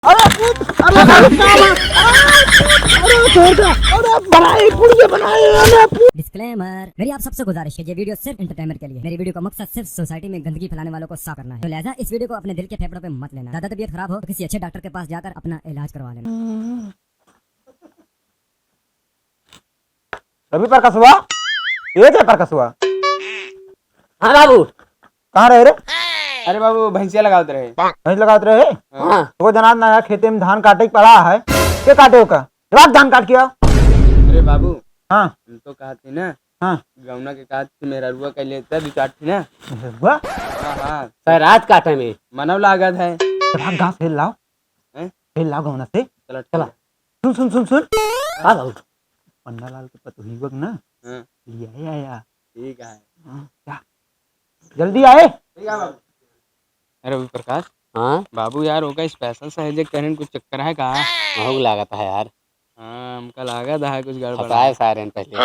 अरे अरे डिस्क्लेमर, मेरी आप सबसे गुजारिश है, ये वीडियो सिर्फ एंटरटेनमेंट के लिए। मेरी वीडियो का मकसद सिर्फ सोसाइटी में गंदगी फैलाने वालों को साफ करना है। तो लिहाजा इस वीडियो को अपने दिल के फेफड़ों पे मत लेना। ज्यादा तबीयत खराब हो तो किसी अच्छे डॉक्टर के पास जाकर अपना इलाज करवा लेना। रवि प्रकाश हुआ, ये क्या प्रकाश हुआ? हाँ बाबू। कहाँ रहे रे? अरे बाबू भैंसिया लगाते रहे। भैंस लगाते रहे? हाँ। तो जनाब नया खेते में धान काटे के पड़ा है, क्या काटे हो का? रात धान काट किया। अरे बाबू हाँ तुम तो कहा थी ना, हाँ गौना के कहा थी मेरा रुआ कर लेता रिचार्ज थी ना। हुआ हाँ हाँ सर रात काटे में मानव लागत है। भाग घास फेल लाओ, हैं? फेल लाओ गौना से। चलो चला। सुन सुन सुन सुन, हाँ बाबू। पन्ना लाल के पतोही वक्त ना हाँ, ये आया। ठीक है। हाँ, क्या जल्दी आए? ठीक है बाबू। अरे रवि प्रकाश हाँ बाबू यार होगा स्पेशल सहज करने कुछ चक्कर है कहा? महंग लागत है यार। हाँ हमका लागत है कुछ गड़बड़ बताए सारे पहले।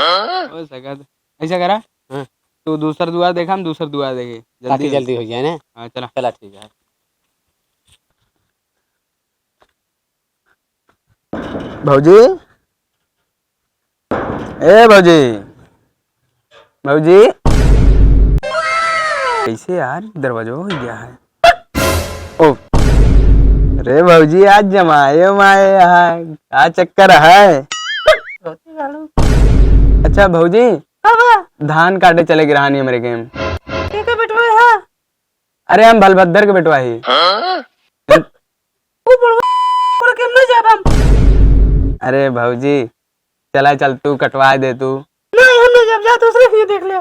हो सकत ऐसा करा। हाँ। तू दूसरा दुआ देखा, हम दूसरा दुआ देखे ताकि जल्दी हो जाए ना। हाँ चला। चला ठीक है। भौजी, ए भौजी, भौजी कैसे यार दरवाजा हो गया है? ओ अरे भौजी आज जमाए माए यहाँ क्या चक्कर है? अच्छा भौजी धान काटे चले गिरहानी हमारे गेम। अरे हम बलभद्र के बेटवा ही। अरे भौजी चला चल तू कटवा दे तू। नहीं हम नहीं जा दूसरे भी देख ले।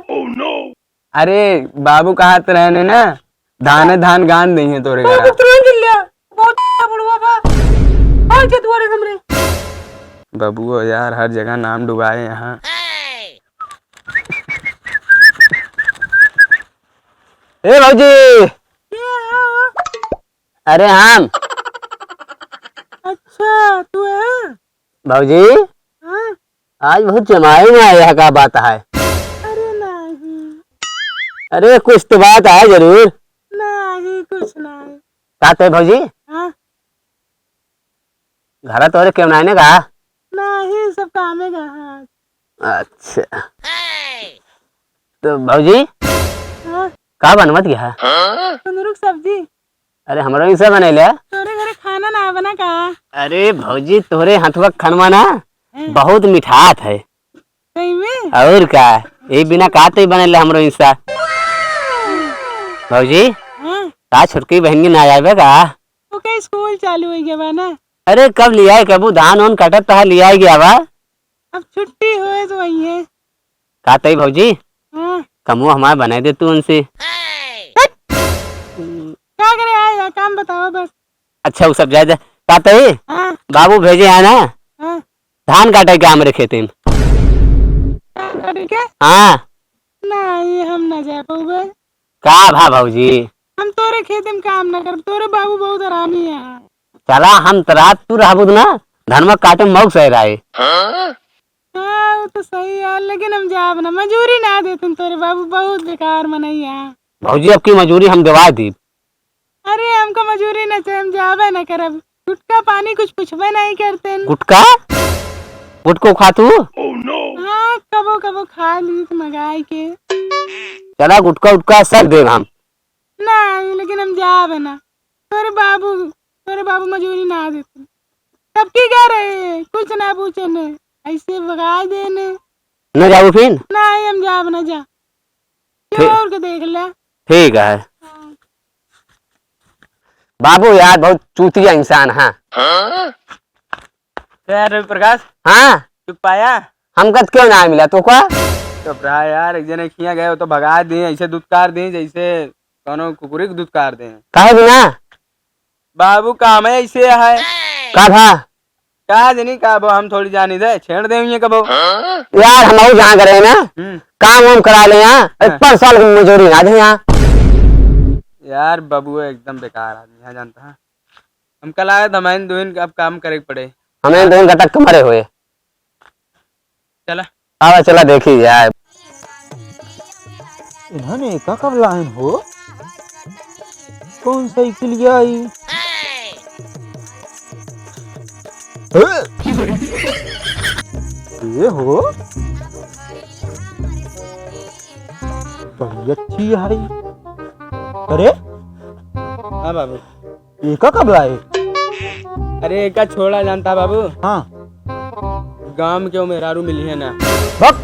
अरे बाबू कहा तो रहने ना धान गान नहीं है तोरे घर। तुरंत गिर लिया बहुत बुढ़वा बा और के दुआरे हमरे। बाबू यार हर जगह नाम डुबाए यहाँ। ए भौजी, अरे हम अच्छा तू है? भौजी हाँ? आज बहुत जमाए में आया का बात है। अरे नहीं अरे कुछ तो बात है जरूर। नहीं कुछ नहीं। कहते भौजी हाँ? घर तोरे क्यों नहीं का? नहीं सब काम है कहाँ। अच्छा तो भौजी हाँ? का बनवत गया? कुंदरुक सब्जी। अरे हमारा भी सब बने ले। तोरे घरे खाना ना बना का? अरे भौजी तोरे हाथवा खनवा ना बहुत मिठास है। सही में? और का ये बिना काते ही बने ले हमरो इंसा। भौजी हाँ? का छोटकी बहन ना आवे का? वो कहीं स्कूल चालू हो गया बा ना। अरे कब लिया है कबू धान उन कटत तो लिया ही गया बा। अब छुट्टी हुए तो वही है। काते ही भौजी हाँ? कमु हमारे बना दे तू उनसे। क्या करे आया काम बताओ बस। अच्छा वो सब जाए काते ही हाँ? बाबू भेजे है ना हाँ? धान काटे के हमारे खेते में। ठीक है? हाँ नहीं हम ना जा पाऊंगे। का भा भौजी हम तोरे खेत में काम ना कर। तोरे बाबू बहुत आरामी है। चला हम रात तू रहबुद ना धनमा काटे मऊ सह रहे। हाँ वो तो सही है लेकिन हम जाब ना मजूरी ना दे तुम। तोरे बाबू बहुत बेकार मनैया। भौजी अब की मजूरी हम दिवा दी। अरे हमको मजूरी ना चाहिए हम जाबे ना करब। गुटका पानी कुछ पूछबे नहीं करते। गुटका गुटको खा तू? हाँ कबो कबो खा ली तो मंगाई के। चला गुटका उटका सब दे हम। नहीं लेकिन हम जाबे ना। तोरे बाबू मजूरी ना देते। सबकी कह रहे कुछ ना पूछे ने ऐसे भगा देने। न जाऊ फिर? नहीं हम जाब ना जा। क्यों और के देख ले। ठीक है बाबू यार बहुत चूतिया इंसान है। यार रवि प्रकाश हाँ तू पाया हमका क्यों ना मिला तो का? तो प्राय यार एक जने खिया गए तो भगा दिए ऐसे दुत्कार दिए जैसे कोनो कुकुरी को दुत्कार दे। काहे बिना बाबू काम है ऐसे है का था कहा जनी का वो हम थोड़ी जानी दे छेड़ दे ये कबो। यार हम जहाँ करे ना काम वाम करा ले यहाँ 5 साल की मजूरी ना दे यहाँ। यार बाबू एकदम बेकार आदमी है जानता है। हम कल आए तो हमारे दोनों अब काम करे पड़े। हमें दोनों घटक कमरे हुए। चला आवा चला देखी यार। इन्होंने का कब लाइन हो? कौन साइकिल आई? ये हो बड़ी अच्छी है। अरे हाँ बाबू। एका कब लाए? अरे एक छोड़ा जानता बाबू, हाँ गांव के मेहरारू मिली है ना, बक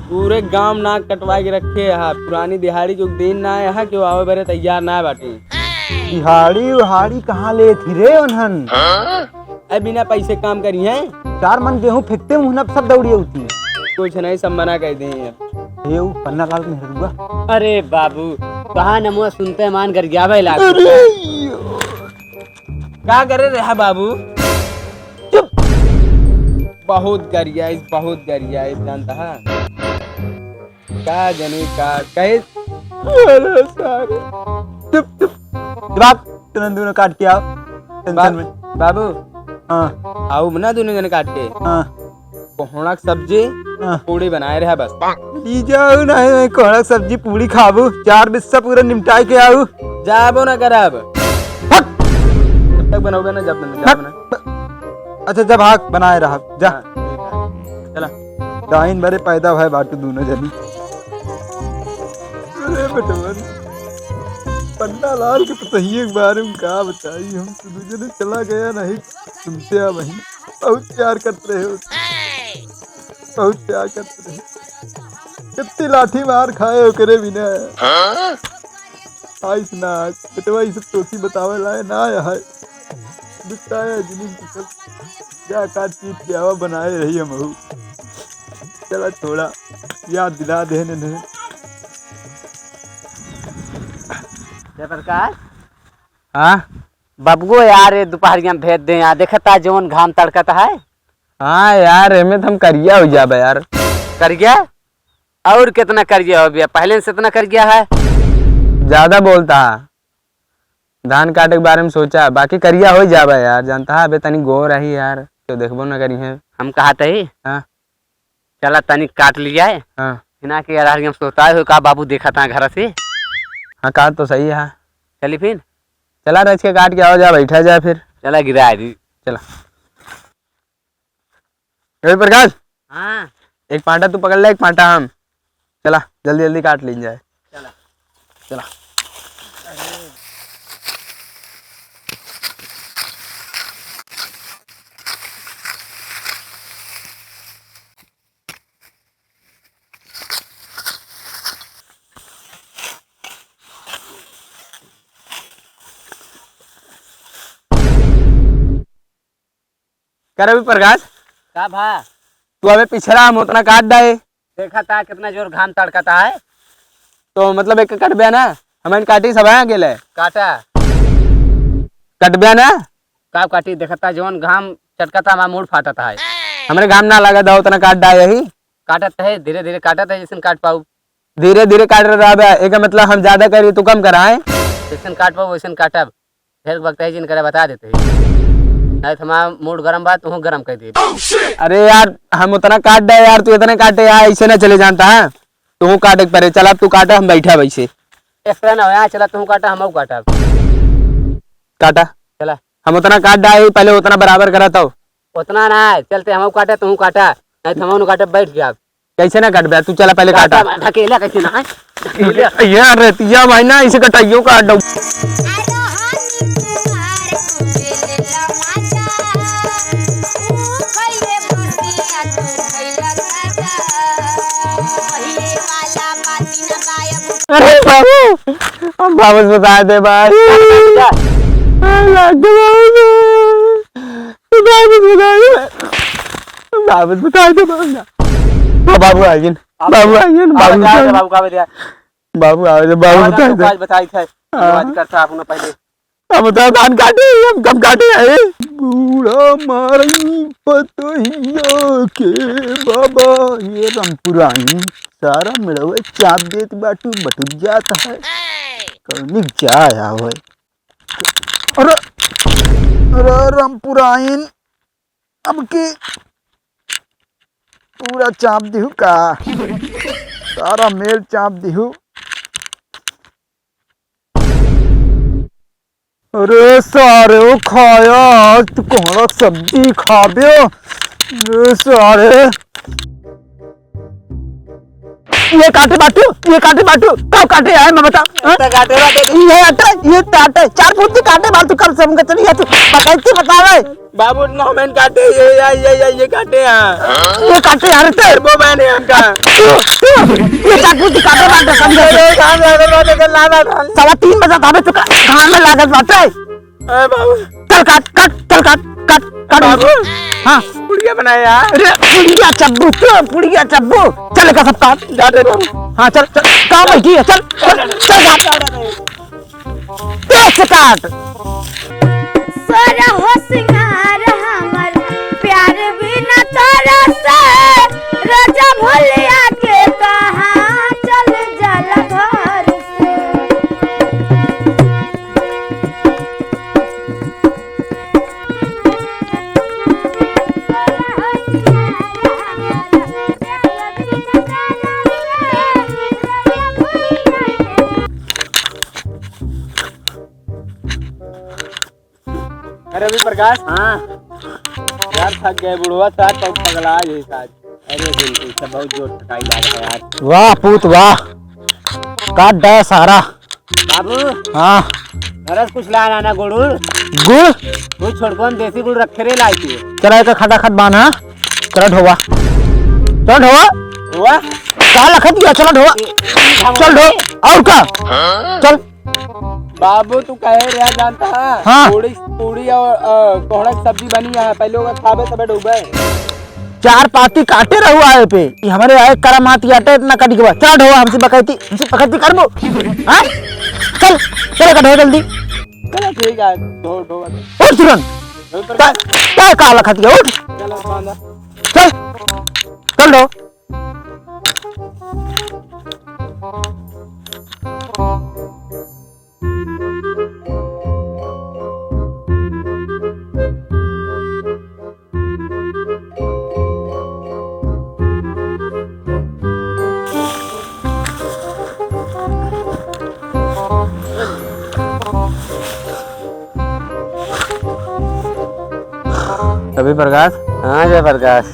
पूरे गांव नाक कटवा के रखे है। पुरानी दिहाड़ी जो दिन ना है यहाँ क्यों आवे बरे तैयार ना है बाटी। दिहाड़ी उहाड़ी कहाँ ले थी रे उन्हन? अब बिना पैसे काम करी है, 4 मन गेहूं फेंकते मुहना सब दौड़ी होती। कुछ नहीं सब मना कर दी है। ये वो पन्ना लाल मेहरुआ। अरे बाबू कहा नमो सुनते मान कर गया भाई लाख। क्या करे रहा बाबू? चुप। बहुत गरिया जानता है का जनी का कहे। अरे सारे चुप चुप जवाब तुरंत दोनों काट के आओ टेंशन में। बाबू हाँ आओ ना दोनों जने काट के हाँ कोहड़ा की सब्जी हाँ पूड़ी बनाए रहा बस। ली जाओ ना कोहड़ा सब्जी पूरी खाबू 4 बिस्सा पूरा निपटाए के आऊ। जाबो ना करब जब तक बनोगे ना जब बना। अच्छा जब हाक बनाए रहा जा। चला दाइन बरे पैदा भाई बाटू दोनों जनी। अरे बेटवन पन्ना लाल के पतहिए के बारे में क्या बताई हम तो दूसरे चला गया नहीं तुमसे आ वही बहुत प्यार करते रहे बहुत प्यार करते रहे। कितनी लाठी मार खाए करे बिना आइस ना बेटवा ये सब तोसी बतावे लाए ना है बिताया जिनिस सब जा काट पीट के आवा बनाए रही हम हूँ। चला थोड़ा याद दिला देने ने। जयप्रकाश हाँ बाबू यार दोपहरिया भेज दे यहाँ देखता जवन घाम तड़कता है। हाँ यार एमे तो हम करिया हो जाबे यार। कर गया और कितना कर गया हो गया पहले से इतना कर गया है। ज्यादा बोलता धान काटे के बारे में सोचा बाकी करिया हो जाबे यार जानता है। अबे तनी गो रही यार तो देखबो ना करी है। हम कहा थे हाँ चला तनी काट लिया है हाँ हिना के यार हम सोता है का बाबू देखा था घर से। हाँ कहा तो सही है। चली फिर चला रच के काट के आओ जा बैठा जाए फिर। चला गिरा दी चला प्रकाश हाँ एक पांटा तू पकड़ ले एक पांटा हम। चला जल्दी जल्दी काट ली जाए। चला चला कर अभी प्रकाश का भा तू अबे पिछड़ा हम उतना काट डाले देखा था कितना जोर घाम तड़कता है। तो मतलब एक कट बया ना हमें काटी सब अकेले काटा कट बया ना का काटी देखता जवन घाम चटकता हमारा मूड फाटता है। हमारे घाम ना लगा था उतना काट डाले ही काटत है धीरे धीरे काटत है जैसे काट पाऊ धीरे धीरे काट रहा है। एक मतलब हम ज्यादा करी तू कम कराए जैसे काट पाऊ वैसे काटब फिर वक्त है जिन करे बता देते है नहीं तो हमारा मूड गर्म बात तू गर्म कर दे। अरे यार हम उतना काट दे यार तू इतना काटे यार ऐसे ना चले जानता है तू काटे परे चला तू काटा हम बैठा वैसे एक्स्ट्रा ना हो यहाँ चला तू काटा हम काटा काटा चला हम उतना काट डाले पहले उतना बराबर करा था उतना ना है चलते हम काटा तू काटा नहीं तो हम काटे बैठ गया कैसे ना कट बया तू चला पहले काटा ढकेला कैसे ना है ढकेला यार रेतिया भाई ना इसे कटाइयो काट दो अरे बाबू हम वापस बता दे भाई वापस बता दे बाबू आइए बाबू आइए बाबू का दिया बाबू आइए बाबू बता दे आज बताई थे आज करता आपने पहले हम बता धान काटे हम कब काटे है बूढ़ा मारई पतोहिया के बाबा ये रामपुरानी सारा मिलवे चाप देत बाटू बटुक जाता है कौनिक जाया हुए। अरे अरे रामपुराइन अब की पूरा चाप दिहू का सारा मेल चाप दिहू अरे सारे वो खाया आज तू कोहड़ा सब्जी खाबे अरे सारे ये काटे बाटू कब काटे है मैं बता काटे ये काटे 4 फुट के काटे बाल तू कर समझ चली है तू बता रहे बाबू नौमन काटे ये काटे हैं ये काटे यार तेरे वो मैंने हमका ये चाकू की काटे बाटे समझे काम अगर बात कर लाना था 3:15 बजे ताबे तू कहां में लागत बाटे ए बाबू चल काट बाबू हां पुड़िया बनाया यार अरे पुड़िया चब्बू चल का सब काट जाते बाबू हां चल काम बैठी है चल काट सोरा हो सिंगार हमर प्यार बिना तोरा से राजा भोलिया के कहां चल जल घर से अरे अभी प्रकाश हाँ यार थक गए बुढ़वा साथ तो पगला ये साथ अरे बिल्कुल सब बहुत जोर थकाई लग रहा है यार वाह पूत वाह काट दे सारा बाबू हां नरस कुछ लाना ना गुड़ गुड़ कुछ छोड़को हम देसी गुड़ रखे रे लाई थी चला का खटा खट बाना चल ढोवा हुआ का लखत दिया चल ढोवा चल ढो और का चल बाबू तू कहे रहा जानता है हाँ। पूड़ी और कोहड़ा की सब्जी बनी है पहले होगा खाबे तबे डूबे 4 पाती काटे रहुआ है पे ये हमारे आए करामाती आटे इतना कटी के बाद चल ढोवा हमसे बकैती करबो हां चल का ढो जल्दी चलो ठीक है ढो उठ तुरंत का लखत दिया उठ चलो बांधा चल ढो अभी प्रकाश हाँ जय प्रकाश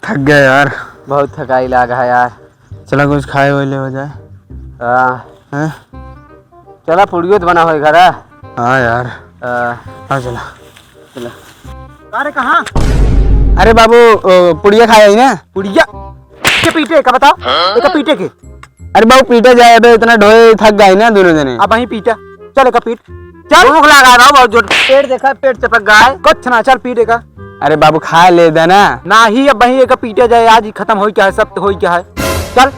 थक गए यार बहुत थकाई लगा है यार चला कुछ खाए वाले हो जाए हाँ चला पुड़ियो तो बना हो घर हाँ यार हाँ चला अरे कहाँ अरे बाबू पुड़िया खाए ही ना पुड़िया के पीटे का बताओ एक पीटे के अरे बाबू पीटे जाए बे इतना ढोए थक गए ना दोनों जने अब वहीं पीटा चल एक पीट चल भूख लगा रहा बहुत जोर पेट देखा पेट चपक गया है कुछ ना चल पीटे का अरे बाबू खा ले देना ना ही अब वहीं एक पीटे जाए आज ही खत्म हो क्या है सब हो क्या है चल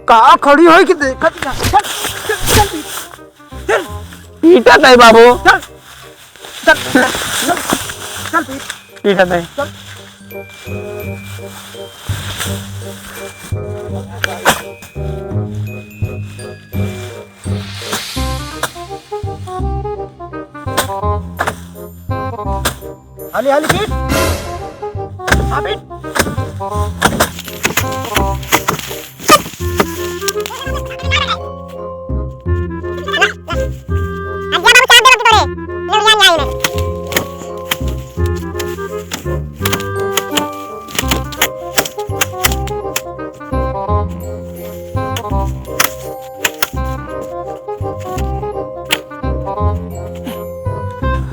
कहाँ खड़ी हो कि देखत चल पीटा था बाबू चल चल चल पीट पीटा था हाली हाली पीट हाँ पीट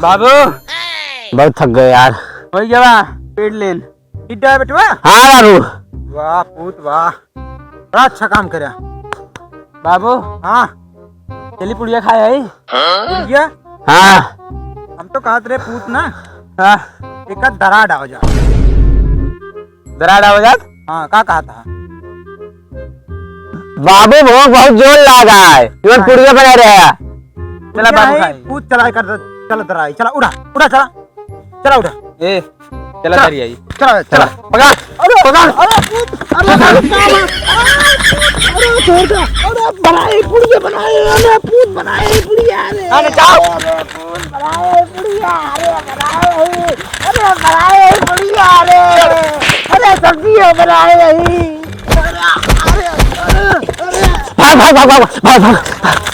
बाबू बहुत थक गए यार हो गया पेट लेन इड्डा है बेटवा हाँ बाबू वाह पूत वाह बड़ा अच्छा काम करया बाबू हाँ चली पुड़िया खाए है पुड़िया हाँ हम तो कहते रहे पूत ना हाँ एक दरा डाव जा दराड़ा हो जात हाँ का कहा था बाबू भूख बहुत जोर लगा है तुम पुड़िया बना रहे हैं चला बाबू खाए पूत चला कर चल दराई चला उड़ा उड़ा चला चला उड़ा ए चला दरी आई चला चला पकड़ अरे पकड़ अरे पूत अरे अरे छोड़ दे अरे बनाए पुड़िया बनाए अरे पूत बनाए पुड़िया अरे जाओ बनाए पुड़िया अरे बनाए पुड़िया अरे सब्जी बनाए भाग भाग भाग भाग भाग भाग